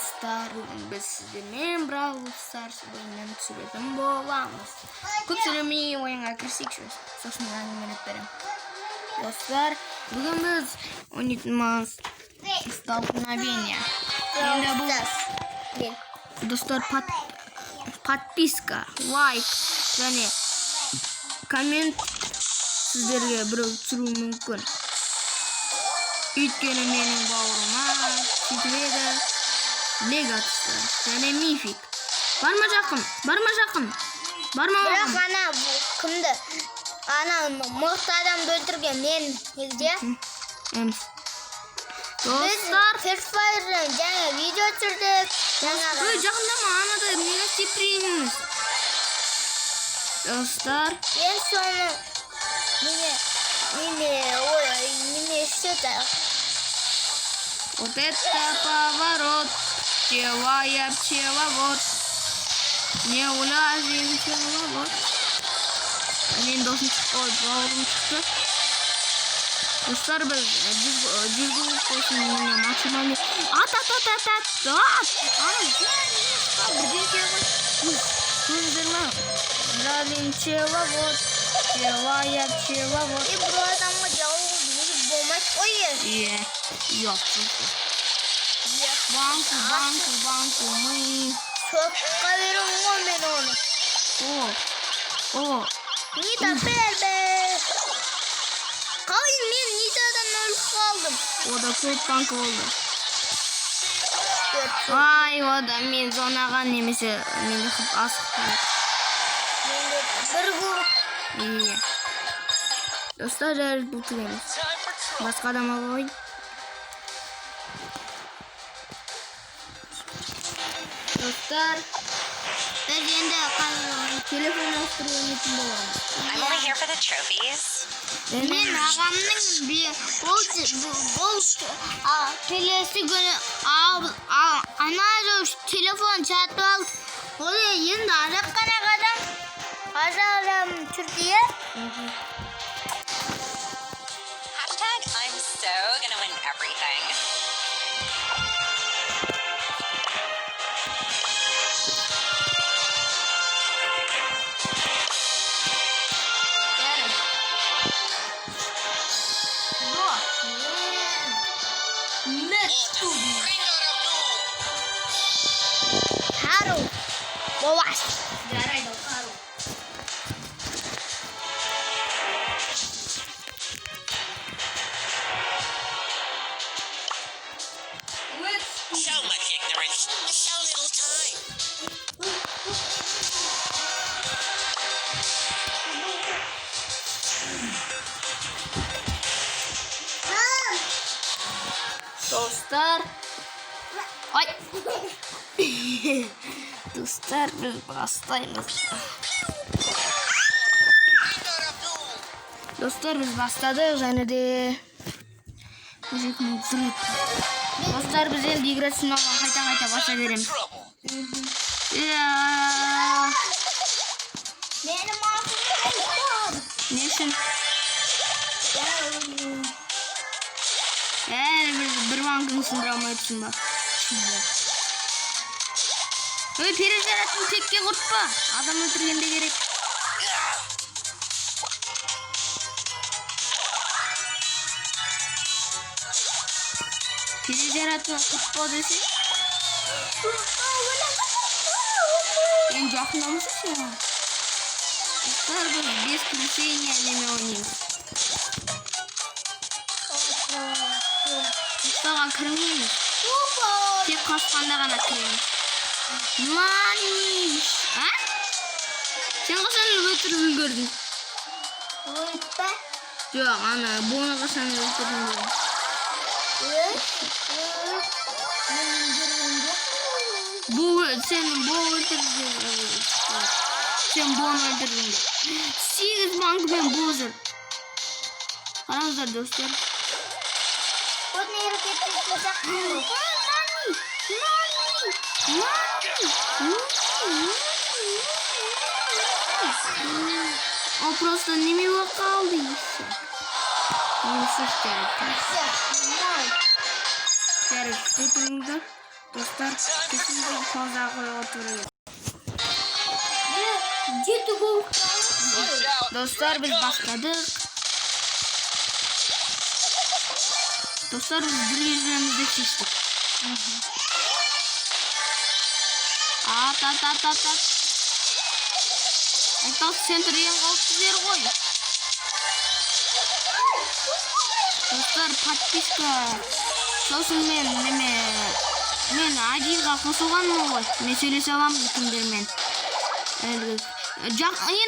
Dostlar, biz sizden Brawl Stars oyundan süreden boğulamız. Көп süremeyi oyuna kirsek sosun anlamayıp berem. Dostlar, bugün biz oynayacağız столкновение. Endi bu dostlar подписка, лайк және коммент sizlerge bir түсіру мүмкін. Өйткені менің бауырыма титіреді лего түсті және мифик. Барма жақын. Бірақ ана кімді? Ана мықты адамды өлтірген мен егде. Достар, First Fire'дан жаңа видео түсірдік. жақындама, анада мені тепірейміз. Достар, Мен соны неме что-то. вот это поворот, пчела пчеловод, не улазим пчеловод. Мен должен ой, бауырым шықты. Достар, біз жүзгі қойсын максималный ат. Ана бірден келген. Көздерме. Улазим пчеловод, пчеловод. И бұл адамға жауы болмайды қой. Yok. Банку, мы. Соққа берем ғой мен оны. Нита бербе. Қалай мен Нитадан өліп қалдым. Ода көп банка болды. Ай, ода мен зонаға немесе менде қып асықтым. Менде бір көп. Достар, жарыс бұл түгеміз. Басқа адам алып. Dostlar, biz енді телефон ауыстыру ойнайтын боламыз. I'm only here for the trophies. Мен ағамның бұл келесі күні ана телефон сатып алды. Ол енді азақ қана адам Түркия. Hashtag I'm so gonna win everything. Haru. Boas. Жарайды, қару. So much ignorance, so little time. Dostlar. Ay. Dostlar, biz bastayız. Dostlar, biz бастадық және де Dostlar, biz енді игра сынауға қайта баса береміз. Benim ağzımda Не үшін? Bir bankını sındıra алмайсың ба? Ой, перезарядтың текке құртпа. Адам өлтіргенде керек. Перезарядтың құртпа десе. Мен жақындамысың сен. Достар, біз без крушения неме ойнаймыз. Құстаға кірмейміз. Тек қасқанда ғана кіреміз. Маниш. А? Сен қашан өлтіріп үлгердің? Өлтпе. Жоқ, ана, бұны қашан өлтіріп үлгердің? Сен бұл өлтірдің. Сен бұны өлтірдің. 8 банкымен бұл жүр. Қараңыздар, достар. Вот не ракеты. Он просто не мило қалды еще. Не слышите. Жарыс, что-то Dostlar kesinlikle pauza koyup oturuyor. Жеті болып Watch out. Dostlar biz başladık. Dostlar biz bir yüzümüzde geçtik. At. Aytal center yang қауіпсіз жер ғой. Dostlar подписка. Сосын мен адилға қосылғанмын ғой. Мен сөйлесе аламын кімдермен. Енді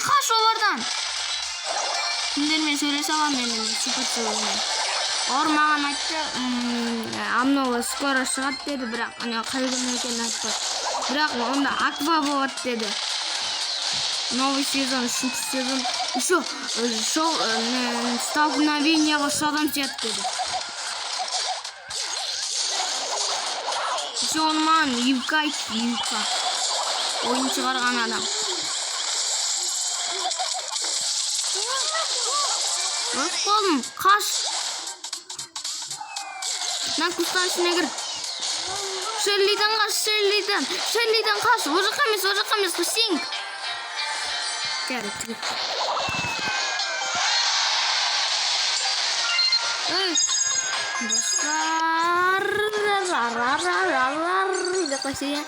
қаш олардан. Кімдермен сөйлесе аламын енді мен суперсөйлемен. Олар маған айтты, амнова скоро шығады деді, бірақ қай күні екенін айтпады. Бірақ онда аква болады деді. Новый сезон, 3-ші сезон. Еще столкновениеға ұшадан сет деді. Еще оны маған Ивка айтты, Ивка. Ойын шығарған адам. Өз қолым, қаш. На кустан ішіне кір. Шерлиден қаш, Шерлиден қаш. О жаққа емес, Хусинг. Кәрі түгіп. Достар. Деп қойса я.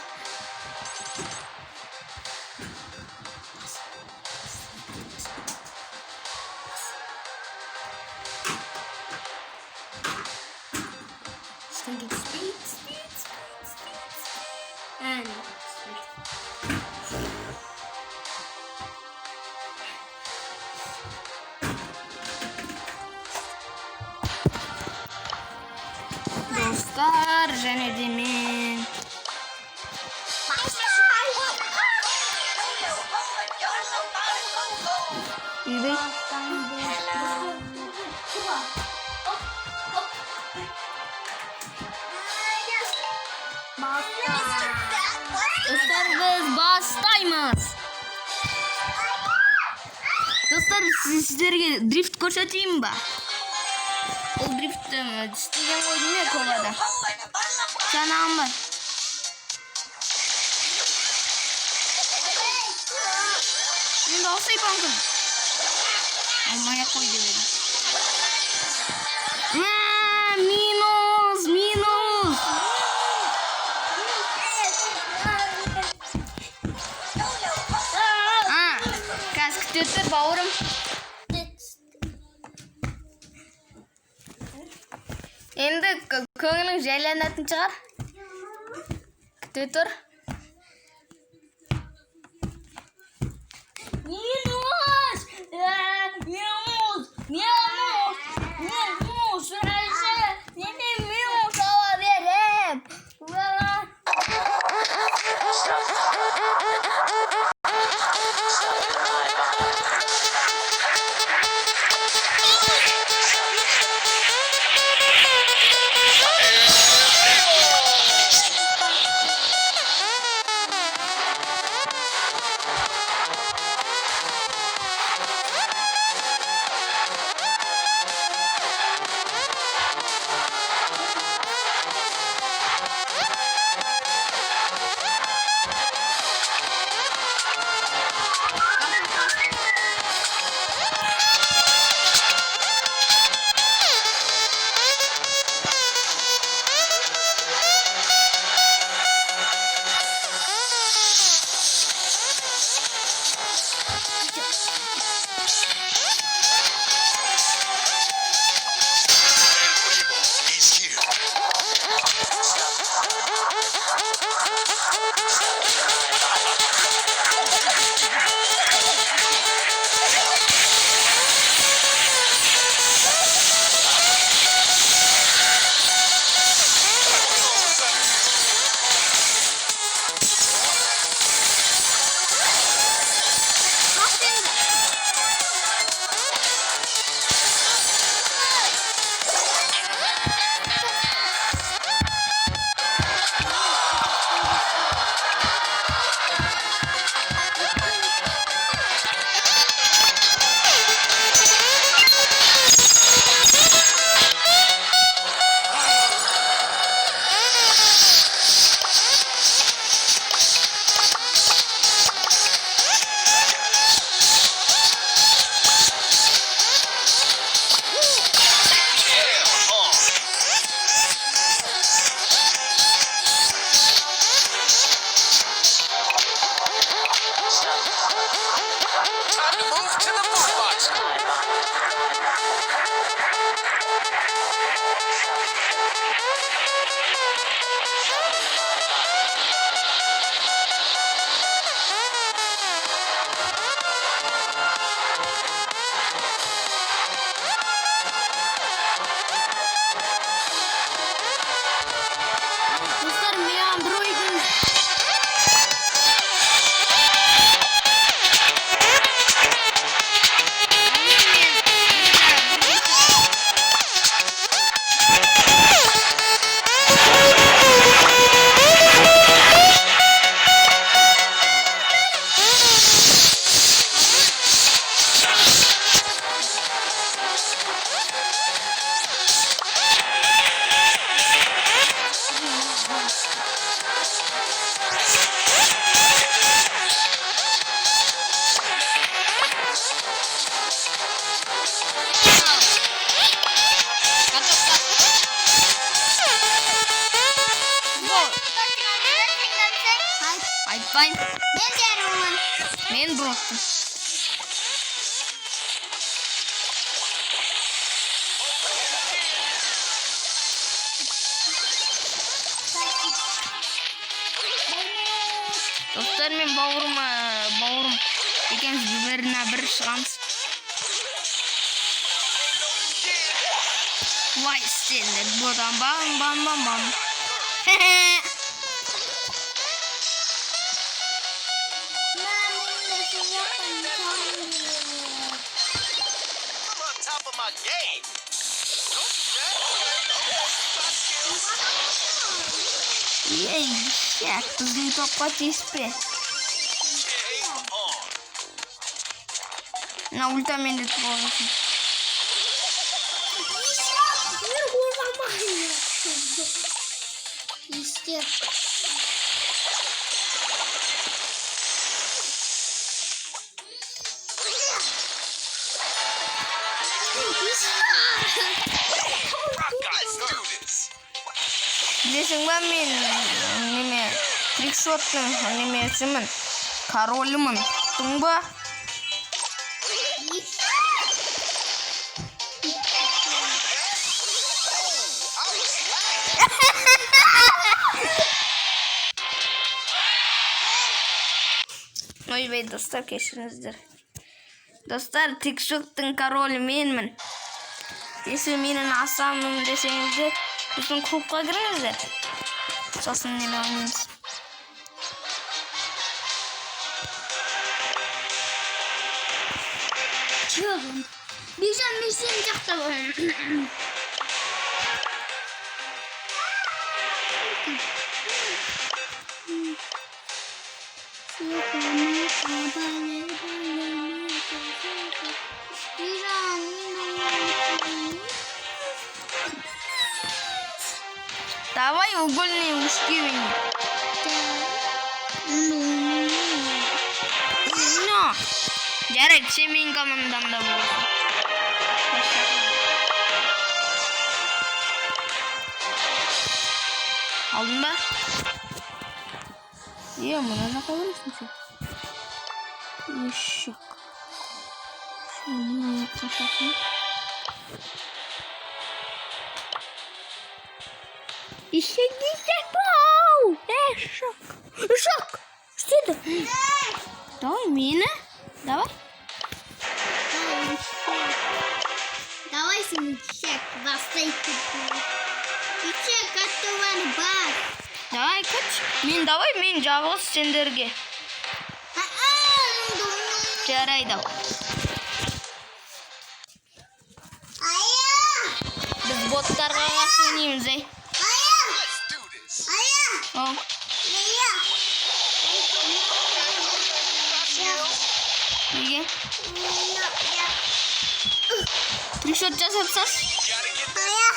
Dostlar, және де мен. Үйде. Dostlar, biz бастаймыз. Dostlar, sizlerге дрифт көрсетейін ба? Ол дрифтті істеген ғой деме ковада. Жанағым бар. Енді алсай панкын. Алмай қой деп едім. Минус. Қазір күтетір бауырым. Енді көңілің жайланатын шығар. Күте тұр. Айтпайым. Мен жарымын. Мен бұраттым. Достар, мен бауырым екеніз біріне бір шығамыз. Вай, сендер бұдан бам. I'm on top of my game. Don't do that. Ей, шәк, біздің топқа теспе. Game on. Мына ультамен де тұғаласын. İşte. Guys, do this. Білесің ба, мен трикшоттың немесімін, королімін. Тұң ба? Ойбай, достар, кешіріңіздер. Достар, трикшоттың королі менмін. Если менің асамын десеңіздер, біздің клубқа кіріңіздер. Сосын неме ойнаймыз. Çıkıyorum. Bir şey yapacak da var. Давай угольные ушки вини. Но, жарайды, сен менің командамда болсын. Алдың ба? Мына жаққа көресің сен. Ешек. Мына жаққа шақын. Ешек дейсек бау! Ешек! Что это? Давай мені. Давай. Давай чек, бастай. Чек, готовы бар. Давай, кач. Мен жалғыз сендерге. Жарайды. Біз боттарға қарсы ойнаймыз, ей. Let's do this. Ал. Неге? Трикшот жасапсыз? Gotta get that.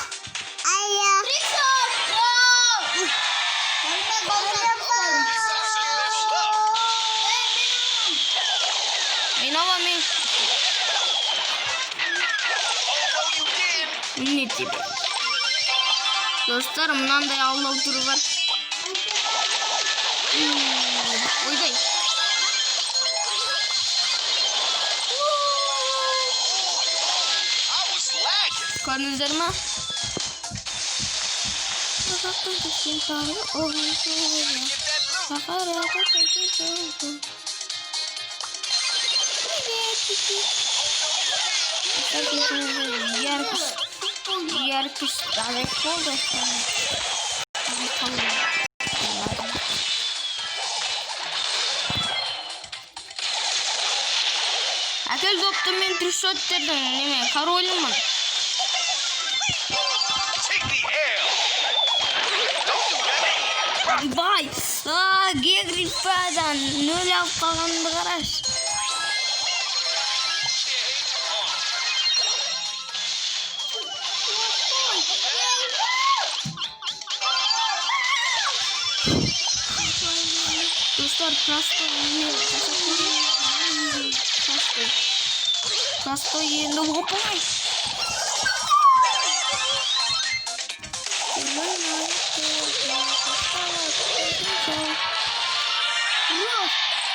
Мен аламын. Oh, no, you did. Не тебе. Достар, мынандай аулау түрі бар. Ойбай. I was lagging. Көрдіңіздер ма? Get that loot. Яркость далеко дошла. Әкел допты мен трикшоттердің неме королімін. Take the L. Don't do that. Бай! Гегриппадан 0 алып қалғанды қараш. Достар, простой енді опай.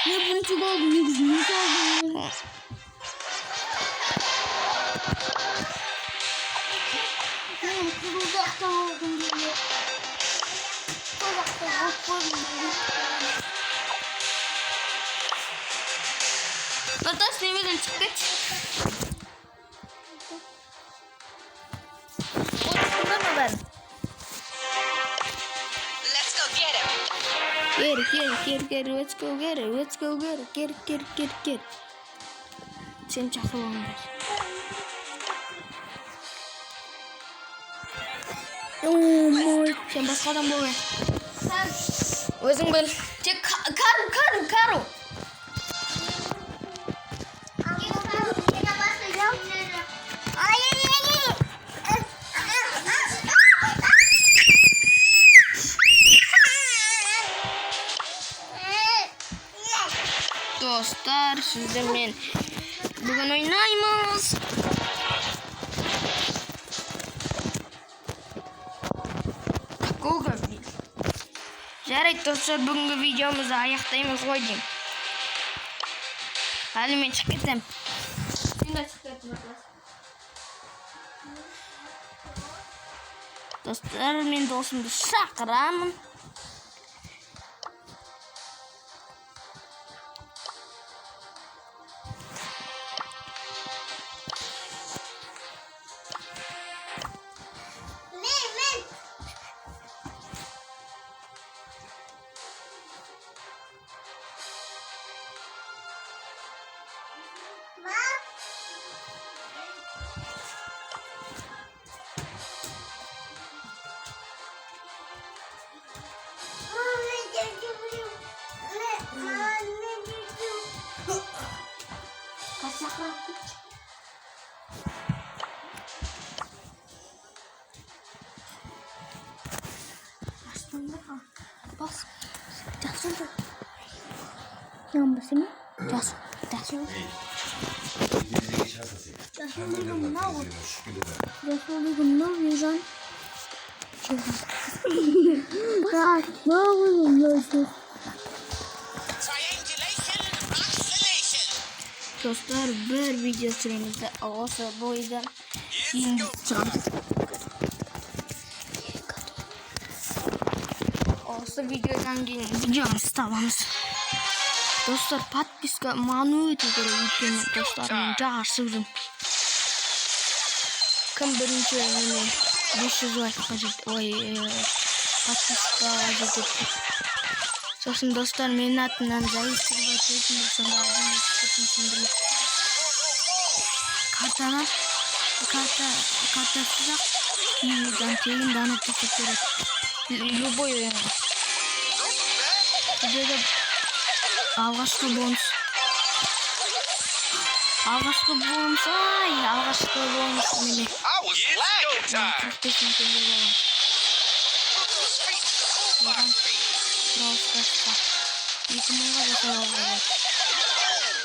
Ne buntu oldu ne güzel oldu. Uzaktan oldum böyle. Uzaktan oldum böyle. Zaten seviyeden çıktık. O çıkında mı ben? Let's go get him. Get it. Let's go get it. Get it. Sen çakıl olmuş. Sen başka adam bul. Sen Özün bil. Çek karo. yine başlayacağım. Ay. Dostlar sizlerle bugün oynayımız. Google değil. Жарайды достар, бүгінгі видеомызды аяқтаймыз ғой деймін. Әлі мен шығып кетемін. Сен де шығып кеттің. Достар, мен досымды шақырамын. Bas. Jackson. Yang bersini. Jackson. Dostlar, bir video süremizde olsa bu yüzden olsa videodan videomuzu tamamız. Dostlar, подписка маны өте керек өйткені достарымның жақсырым. Кім бірінші мені 500 лайкқа жетті. Ой, подпискаға жетті. Сосын достар, менің атымнан завистерге өтетін болсам да әдемі түсетін біліп. Картасыз-ақ киімден тегін донат жасап береді. Любой ойынға. Сіздерде алғашқы бонус. Алғашқы бонус мені. 45 мың теңге болады. Оған Brawl-Stars'та 2 мыңға жасауға болады.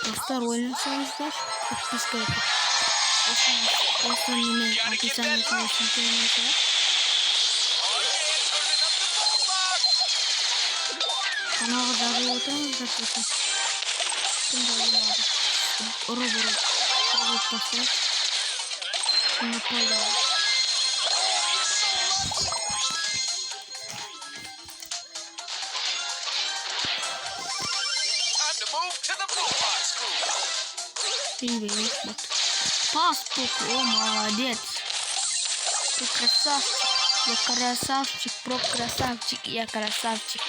Достар, ойнасаңыздар, подписка етіп. Осы немен описание саласын көрінеді. Каналға жазып отырыңыздар сосын. Кімді ойлады. Ұры-бұры қырғылып тастайды. Сонда пайда бар. Паспорт, о, молодец. Ты красавчик. Я красавчик.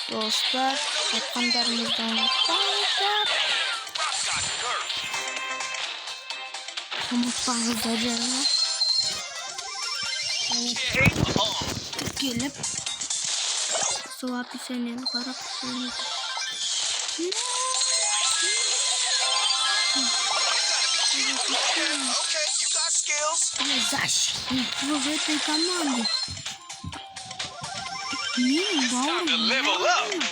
Достар, жатқандарыңыздан ұмытпаңыздар жарына. Келіп сол описаниені қарап көріңіздер. Я защитник в этой команде. Менің бауырым.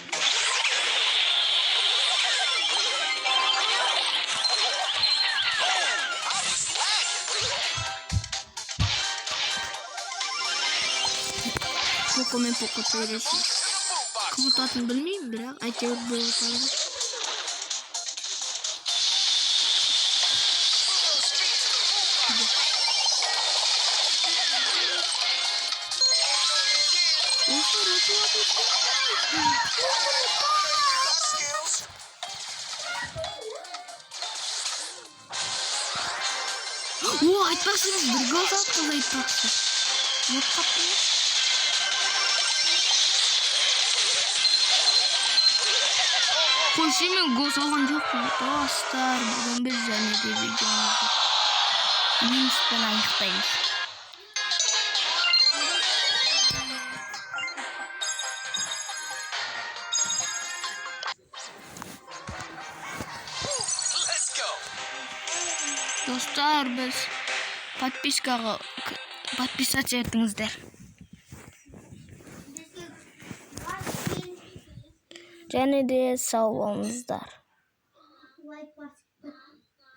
Poco me poco пересись. Kim atатını bilmeyeyim birak. Aytebir böyle atalım. Oo, айтпақсыз бір гол салды айтпақсы. Нет қапты. Қойшы мен гол салған жоқпын. Достар, бүгін біз және де видеомызды минуспен аяқтаймыз. Let's go. Dostlar, biz подписаться етіңіздер. Және де сау болыңыздар.